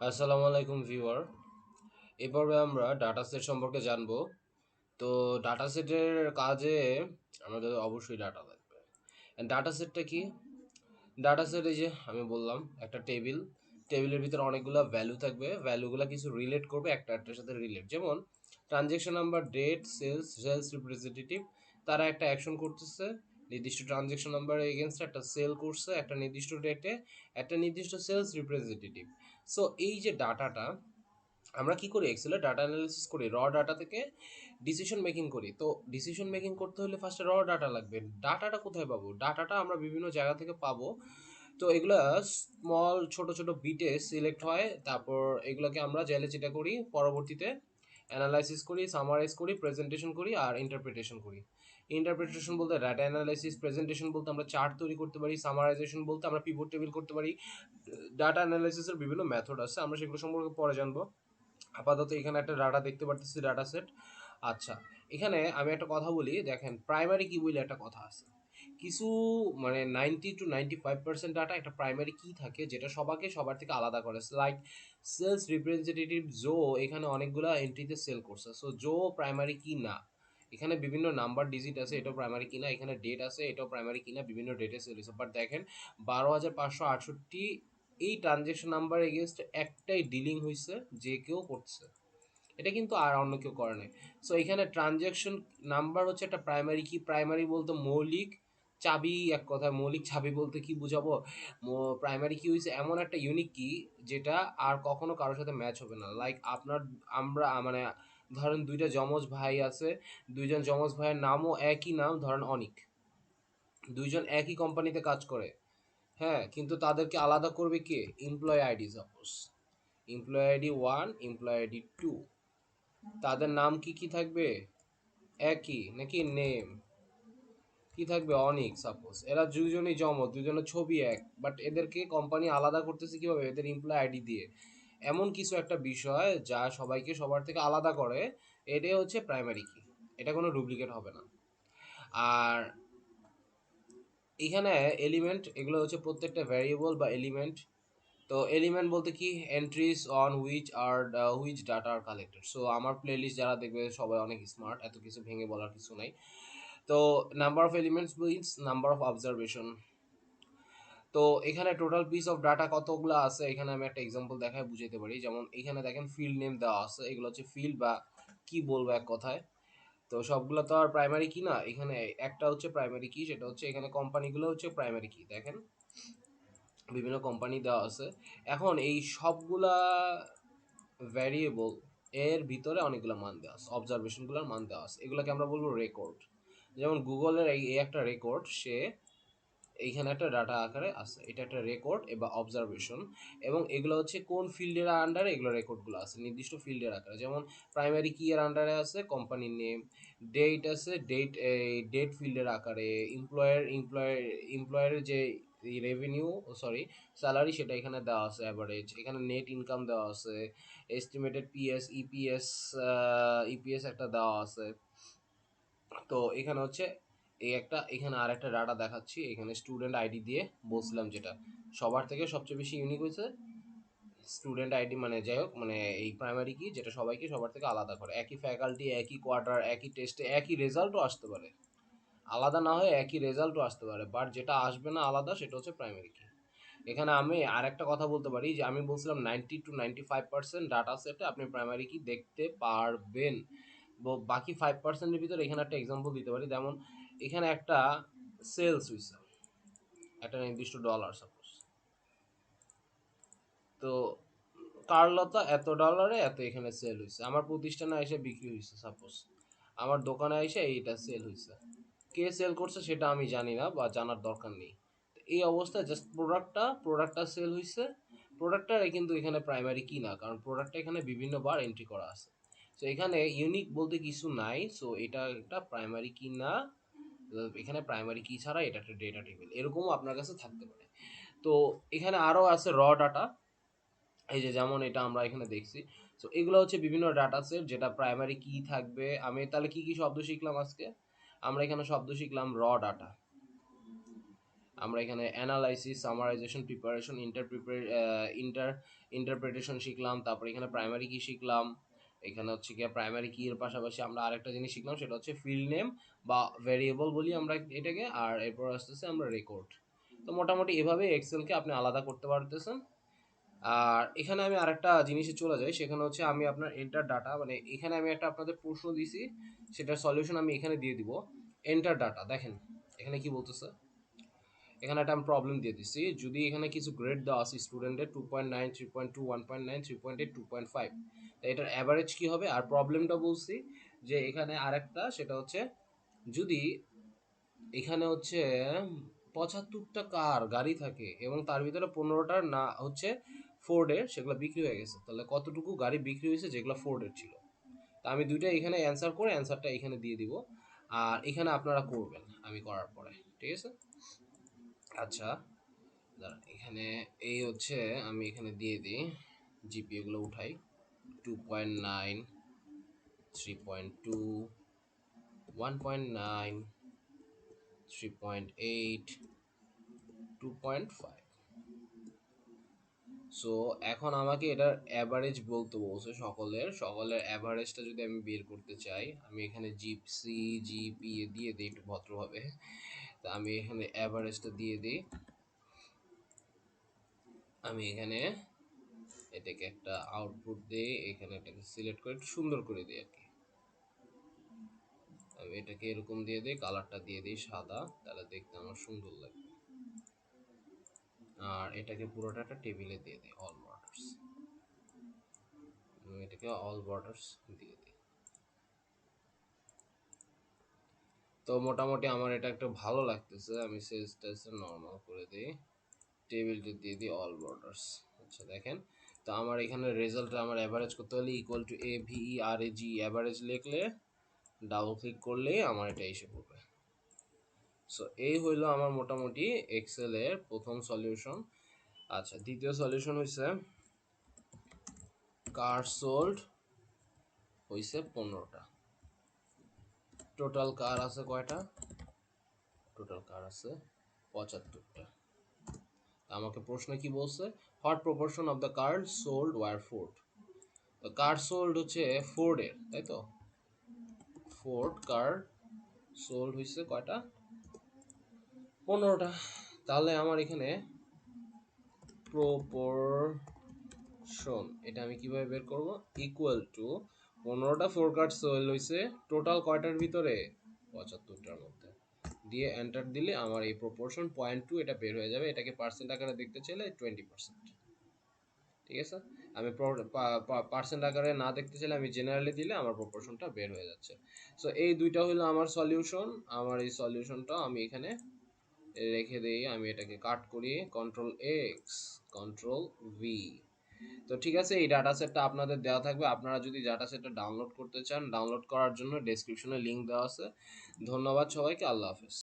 আসসালামু আলাইকুম ভিউয়ার। এই পর্বে আমরা ডাটা সেট সম্পর্কে জানবো। তো ডাটা সেটের কাজে আমাদের অবশ্যই ডাটা লাগবে। ডাটা সেটটা কি? ডাটা সেট এই যে আমি বললাম একটা টেবিলের ভিতরে অনেকগুলো ভ্যালু থাকবে, ভ্যালুগুলো কিছু রিলেট করবে একটা একটার সাথে রিলেট, যেমন transaction number, date, sales representative, তারা একটা অ্যাকশন করতেছে নির্দিষ্ট ট্রানজ্যাকশন নাম্বারে এগেনস্ট একটা সেল করছে একটা নির্দিষ্ট ডেটে একটা নির্দিষ্ট সেলস রিপ্রেজেন্টেটিভ। সো এই যে ডাটাটা আমরা কি করি, এক্সেলে ডাটা অ্যানালিসিস করি, ডাটা থেকে ডিসিশন মেকিং করি। তো ডিসিশন মেকিং করতে হলে ফার্স্টে ডাটা লাগবে। ডাটাটা কোথায় পাবো? ডাটাটা আমরা বিভিন্ন জায়গা থেকে পাবো। তো এগুলা স্মল ছোট ছোট বিটে সিলেক্ট হয়, তারপর এগুলোকে আমরা চাইলে যেটা করি পরবর্তীতে অ্যানালাইসিস করি, সামারাইজ করি, প্রেজেন্টেশন করি আর ইন্টারপ্রিটেশন করি। ইন্টারপ্রিটেশন বলতে ডাটা অ্যানালাইসিস, প্রেজেন্টেশন বলতে আমরা চার্ট তৈরি করতে পারি, সামারাইজেশন বলতে আমরা পিভট টেবিল করতে পারি। ডাটা অ্যানালাইসিসের বিভিন্ন মেথড আছে, আমরা সেগুলো সম্পর্কে পরে জানবো। আপাতত এখানে একটা ডাটা দেখতে পারতেছি, ডাটা সেট। আচ্ছা, এখানে আমি একটা কথা বলি, দেখেন প্রাইমারি কি বলে একটা কথা আছে। কিছু মানে 90 to 95% ডাটা একটা প্রাইমারি কি থাকে যেটা সবাকে সবার থেকে আলাদা করে, লাইক সেলস রিপ্রেজেন্টেটিভ জো এখানে অনেকগুলো এন্ট্রিতে সেল করছে, সো জো প্রাইমারি কি না। এখানে বিভিন্ন নাম্বার ডিজিট আছে, এটাও প্রাইমারি কিনা, এখানে ডেট আছে, এটাও প্রাইমারি কিনা, বিভিন্ন ডেটে সেল হয়েছে। বাট দেখেন 12,568 এই ট্রানজেকশন নাম্বার এগেনস্ট একটাই ডিলিং হয়েছে, যে কেউ করছে, এটা কিন্তু আর অন্য কেউ করে নাই। সো এখানে ট্রানজ্যাকশন নাম্বার হচ্ছে একটা প্রাইমারি কি। প্রাইমারি বলতে মৌলিক চাবি, এক কথায় মৌলিক চাবি বলতে কি বুঝাবো, প্রাইমারি কি হয়েছে এমন একটা ইউনিক কি যেটা আর কখনো কারোর সাথে ম্যাচ হবে না। লাইক আপনার আমরা মানে ধরেন দুইটা যমজ ভাই আছে, দুইজন যমজ ভাইয়ের নামও একই নাম, ধরেন অনিক, দুইজন একই কোম্পানিতে কাজ করে, হ্যাঁ, কিন্তু তাদেরকে আলাদা করবে কে? Employee ID. Suppose employee ID one, employee ID two, তাদের নাম কি কি থাকবে? একই নাকি? নেম কি থাকবে? অনিক। সাপোজ এরা দুজনই দুজনের ছবি এক, বাট এদেরকে কোম্পানি আলাদা করতেছে কিভাবে? এদের এমপ্লয় আইডি দিয়ে। এমন কিছু একটা বিষয় যা সবাইকে সবার থেকে আলাদা করে, এটাই হচ্ছে প্রাইমারি কি। এটা কোনো ডুপ্লিকেট হবে না। আর এখানে এলিমেন্ট, এগুলো হচ্ছে প্রত্যেকটা ভ্যারিয়েবল বা এলিমেন্ট। তো এলিমেন্ট বলতে কি? Entries on which data are collected. So আমার প্লেলিস্ট যারা দেখবে সবাই অনেক স্মার্ট, এত কিছু ভেঙে বলার কিছু নাই। তো number of elements means number of observation. তো এখানে টোটাল পিস অফ ডাটা কতগুলো আছে, এখানে আমি একটা এক্সাম্পল দেখায় বুঝাতে পারি। যেমন এখানে দেখেন ফিল্ড নেম দেওয়া আছে, এগুলো হচ্ছে ফিল্ড বা কি বলবো এক কথায়। তো সবগুলো তো আর প্রাইমারি কি না, এখানে একটা হচ্ছে প্রাইমারি কি, সেটা হচ্ছে এখানে কোম্পানিগুলো হচ্ছে প্রাইমারি কি। দেখেন বিভিন্ন কোম্পানি দেওয়া আছে। এখন এই সবগুলা ভ্যারিয়েবল এর ভিতরে অনেকগুলো মান দেওয়া আছে, অবজারভেশনগুলোর মান দেওয়া আছে, এগুলোকে আমরা বলবো রেকর্ড। যেমন গুগলের এই একটা রেকর্ড, সে এইখানে একটা ডাটা আকারে আছে, এটা একটা রেকর্ড বা অবজারভেশন। এবং এগুলো হচ্ছে কোন ফিল্ডের আন্ডারে এগুলো রেকর্ডগুলো আছে, নির্দিষ্ট ফিল্ডের আকারে। যেমন প্রাইমারি কি এর আন্ডারে আছে কোম্পানির নেম, ডেট আছে, ডেট এই ডেট ফিল্ডের আকারে, এমপ্লয়ারের যে রেভিনিউ, সরি স্যালারি, সেটা এখানে দেওয়া আছে অ্যাভারেজ, এখানে নেট ইনকাম দেওয়া আছে, এস্টিমেটেড ইপিএস একটা দেওয়া আছে। তো এখানে হচ্ছে এই একটা, এখানে আর একটা ডাটা দেখাচ্ছি, এখানে স্টুডেন্ট আইডি দিয়ে বলছিলাম যেটা সবার থেকে সবচেয়ে বেশি ইউনিক হয়েছে স্টুডেন্ট আইডি, মানে যাই হোক, মানে এই প্রাইমারি কি যেটা সবাইকে সবার থেকে আলাদা করে। একই ফ্যাকাল্টি, একই কোয়ার্টার, একই টেস্টে একই রেজাল্টও আসতে পারে, আলাদা না হয়ে একই রেজাল্টও আসতে পারে, বাট যেটা আসবে না আলাদা সেটা হচ্ছে প্রাইমারি কি। এখানে আমি আর একটা কথা বলতে পারি, যে আমি বলছিলাম 90 to 95% ডাটা সেটে আপনি প্রাইমারি কি দেখতে পারবেন। বাকি 5%-এর ভিতরে এখানে একটা এক্সাম্পল দিতে পারি। যেমন এখানে একটা সেলস হয়েছে একটা নির্দিষ্ট ডলার, সাপোজ। তো কার্লতা এত ডলারে এত এখানে সেল হয়েছে, আমার প্রতিষ্ঠানে এসে বিক্রি হয়েছে, সাপোজ আমার দোকানে এসে এইটা সেল হয়েছে। কে সেল করছে সেটা আমি জানি না বা জানার দরকার নেই। তো এই অবস্থায় জাস্ট প্রোডাক্টটা সেল হয়েছে। প্রোডাক্টটা কিন্তু এখানে প্রাইমারি কি না, কারণ প্রোডাক্টটা এখানে বিভিন্নবার এন্ট্রি করা আছে। সো এখানে ইউনিক বলতে কিছু নাই, সো এটা একটা প্রাইমারি কি না। এখানে প্রাইমারি কি ছাড়া এটা একটা ডেটা টেবিল, এরকমও আপনার কাছে থাকতে পারে। তো এখানে আরও আছে ডাটা, এই যে যেমন এটা আমরা এখানে দেখছি। সো এগুলো হচ্ছে বিভিন্ন ডাটা সেট যেটা প্রাইমারি কি থাকবে। আমি তাহলে কি কি শব্দ শিখলাম আজকে? আমরা এখানে শব্দ শিখলাম ডাটা, আমরা এখানে অ্যানালাইসিস, সামারাইজেশন, প্রিপারেশন, ইন্টারপ্রিটেশন শিখলাম। তারপর এখানে প্রাইমারি কি শিখলাম, এখানে হচ্ছে কি প্রাইমারি কি এর পাশাপাশি আমরা আরেকটা জিনিস শিখলাম, সেটা হচ্ছে ফিল্ড নেম বা ভেরিয়েবল বলি আমরা এটাকে। আর এরপর আসতেছে আমরা রেকর্ড। তো মোটামুটি এভাবে এক্সেলকে আপনি আলাদা করতে পারতেছেন। আর এখানে আমি আরেকটা জিনিসে চলে যাই, সেখানে হচ্ছে আমি আপনার এন্টার ডাটা, মানে এখানে আমি একটা আপনাদের প্রশ্ন দিছি, সেটার সলিউশন আমি এখানে দিয়ে দিব। এন্টার ডাটা, দেখেন এখানে কি বলতেছে। এখানে একটা আমি প্রবলেম দিয়ে দিচ্ছি, যদি এখানে কিছু গ্রেড দেওয়া আছে স্টুডেন্টের 2.9, 3.2, 1.9, 3.8, 2.5, তাই এটার অ্যাভারেজ কি হবে। আর প্রবলেমটা বলছি যে এখানে আরেকটা, সেটা হচ্ছে যদি এখানে হচ্ছে 75টা কার গাড়ি থাকে এবং তার ভিতরে 15টার না হচ্ছে ফোর্ডের, সেগুলো বিক্রি হয়ে গেছে, তাহলে কতটুকু গাড়ি বিক্রি হয়েছে যেগুলো ফোর্ডের ছিল। তা আমি দুইটা এখানে অ্যান্সার করে অ্যান্সারটা এখানে দিয়ে দিব। আর এখানে আপনারা করবেন আমি করার পরে, ঠিক আছে। আচ্ছা, দাঁড়ান, এখানে এই হচ্ছে আমি এখানে দিয়ে দিই, জিপিএগুলো উঠাই। 2.9, 3.2, 1.9, 3.8, 2.5। সো এখন আমাকে এটার অ্যাভারেজ বলতে বলছে, সকলের অ্যাভারেজটা যদি আমি বের করতে চাই, আমি এখানে জিপসি জিপি দিয়ে দিই একটু ভদ্রভাবে। তা আমি এখানে অ্যাভারেজটা দিয়ে দিই। আমি এখানে এটাকে একটা আউটপুট দিই, এখানে এটাকে সিলেক্ট করে একটু সুন্দর করে দিই আর কি। আমি এটাকে এরকম দিয়ে দিই, কালারটা দিয়ে দিই সাদা, তাহলে দেখতে আমার সুন্দর লাগবে। আর এটাকে পুরোটা একটা টেবিলে দিয়ে দিই, অল বর্ডার্স। এটাকে অল বর্ডার্স দিয়ে দিই। তো মোটামুটি আমার এটা একটু ভালো লাগতেছে, আমি সাইজটা নর্মাল করে দিই, টেবিলটা দিয়ে দিই অল বর্ডার্স। আচ্ছা দেখেন, তো আমার এখানে রেজাল্টটা আমার অ্যাভারেজ করতে হলে equal to A V E R A G, average লিখলে ডাবল ক্লিক করলেই আমার এটা এসে পড়বে। সো এই হইলো আমার মোটামুটি এক্সেলের প্রথম সলিউশন। আচ্ছা, দ্বিতীয় সলিউশন হইছে কার সোল্ড হইছে 15টা। টোটাল কার আছে কয়টা? টোটাল কার আছে 75টা। আমাকে প্রশ্ন কি বলছে, what proportion of the car sold were Ford. তো কার সোল্ড হচ্ছে ফোর্ডের, তাই তো, ফোর্ড কার সোল্ড হইছে কয়টা? 15টা। তাহলে আমার এখানে প্রপোর্শন, এটা আমি কিভাবে বের করব, ইকুয়াল টু 15টা ফোর কার সোল্ড হইছে টোটাল কয়টার ভিতরে, 75টার মধ্যে, দিয়ে এন্টার দিলে আমার এই প্রপোর্শন 0.2 এটা বের হয়ে যাবে। এটাকে পার্সেন্ট আকারে দেখতে চাইলে 20%, ঠিক আছে। আমি পার্সেন্ট আকারে না দেখতে চাইলে আমি জেনারেলি দিলে আমার প্রপোর্শনটা বের হয়ে যাচ্ছে। সো এই দুইটা হলো আমার সলিউশন। আমার এই সলিউশনটা আমি এখানে রেখে দিই, আমি এটাকে কাট করি, কন্ট্রোল এক্স, কন্ট্রোল ভি। তো ঠিক আছে, এই ডাটা সেটটা আপনাদের দেওয়া থাকবে। আপনারা যদি ডাটা সেটটা ডাউনলোড করতে চান, ডাউনলোড করার জন্য ডেসক্রিপশনে লিঙ্ক দেওয়া আছে। ধন্যবাদ সবাইকে, আল্লাহ হাফেজ।